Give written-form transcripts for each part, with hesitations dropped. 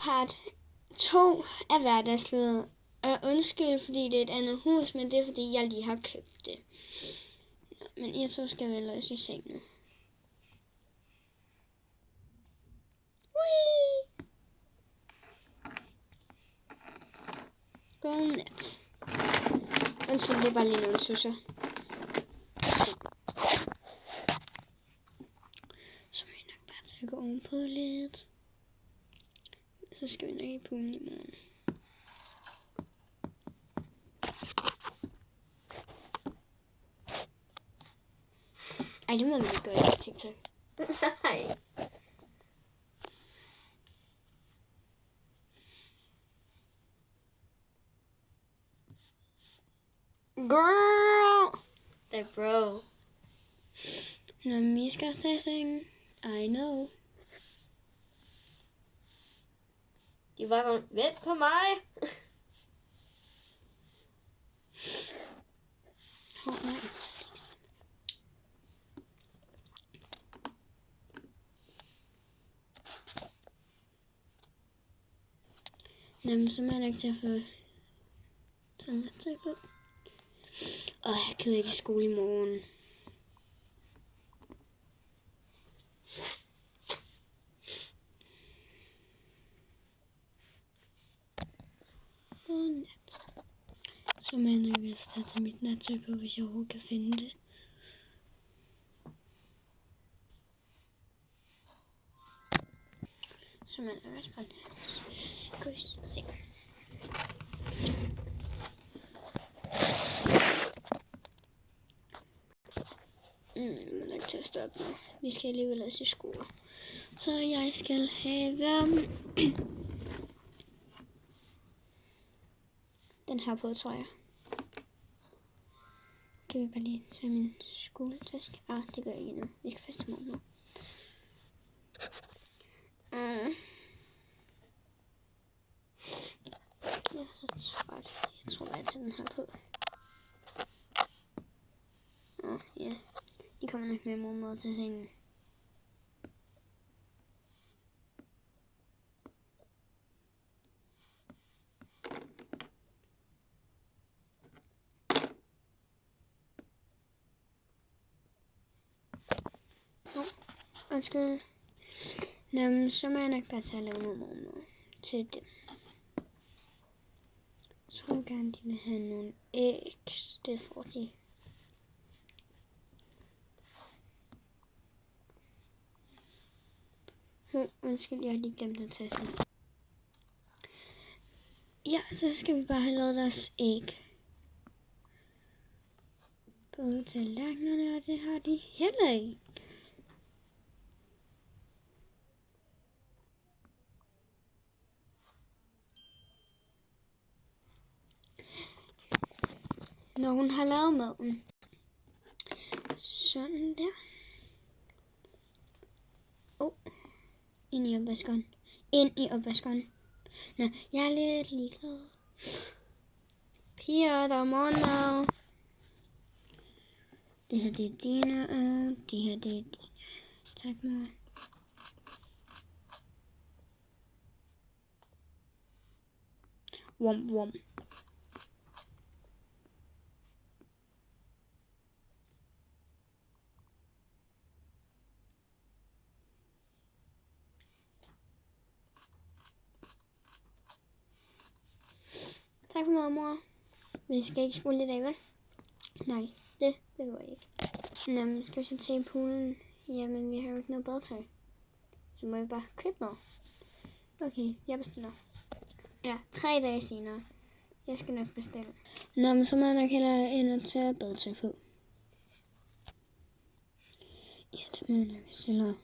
part 2 af hverdagslivet. Og undskyld, fordi det er et andet hus, men det er, fordi jeg lige har købt det. Men jeg tror, skal vel også i seng nu. Godnat. Undskyld, det er bare lige nogle tusser. Så må jeg nok bare tage at gå ovenpå lidt. Så skal vi nok i poolen i morgen. Ej, det må vi ikke gøre i TikTok. Nej. Girl! Det er bro. Nå, men vi skal også tage i sengen. I know. De var sådan, vent på mig. Nej. Jamen, så må jeg nok til at få sådan lidt tøj på. Og jeg kan ikke i skole i morgen. Godnat. Så må jeg nok også tage mit nattøj på, hvis jeg overhovedet kan finde det. Så må jeg nok også bare gå i seng. Jeg må nok til at stoppe nu. Vi skal alligevel også i skole. Så jeg skal have den her på, tror jeg. Kan vi bare lige tage min skoletaske? Det gør jeg ikke nu. Vi skal først til morgen. Jeg er så træt. Jeg tror bare, jeg tager den her på. Ja. De kommer nok med mormor til sengen. Undskyld. Nå, så må jeg nok bare tage at lave noget mormor til dem. Jeg tror gerne, de vil have nogle æg. Det får de. Undskyld, jeg har lige glemt at tage sådan. Ja, så skal vi bare have lavet deres æg på tallerkenerne, og det har de heller ikke. Når hun har lavet maden. Sådan der. Ind i opvaskeren. Ind i opvaskeren. Nå, jeg er lidt ligeglad. Piger, der er morgenmad. Det her, det er dine, og det her, det er dine. Tak, mor. Wom, wom. Tak for mad, mor. Vi skal ikke skole i dag, vel? Nej, det behøver jeg ikke. Nå, skal vi så til poolen? Jamen, vi har jo ikke noget badetøj. Så må vi bare købe noget. Okay, jeg bestiller. Ja, 3 dage senere. Jeg skal nok bestille. Nå, men så må jeg nok hellere ind og tage badetøj på. Ja, det må jeg nok selv.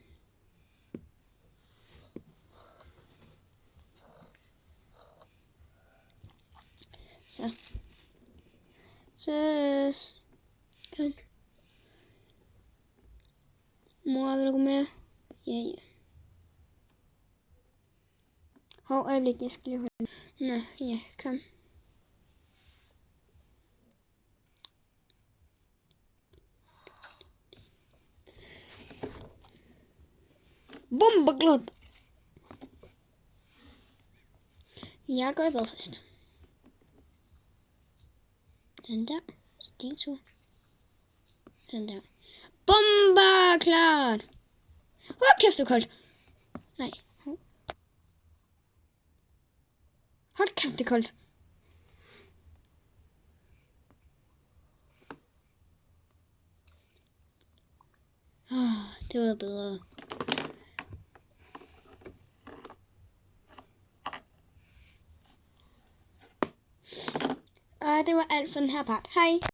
Så. Søs. Kom. Mor, vil du gå med? Ja. Hov, øjeblik, jeg skal lige holde. Nå, ja, kom. Bombeglot. Jeg går i bad først. Sådan der. Så din tur. Sådan der. Bomba klart! Hold kæft, det er koldt. Nej. Hold kæft, det er koldt. Det var bedre. Og det var alt for den her part. Hej!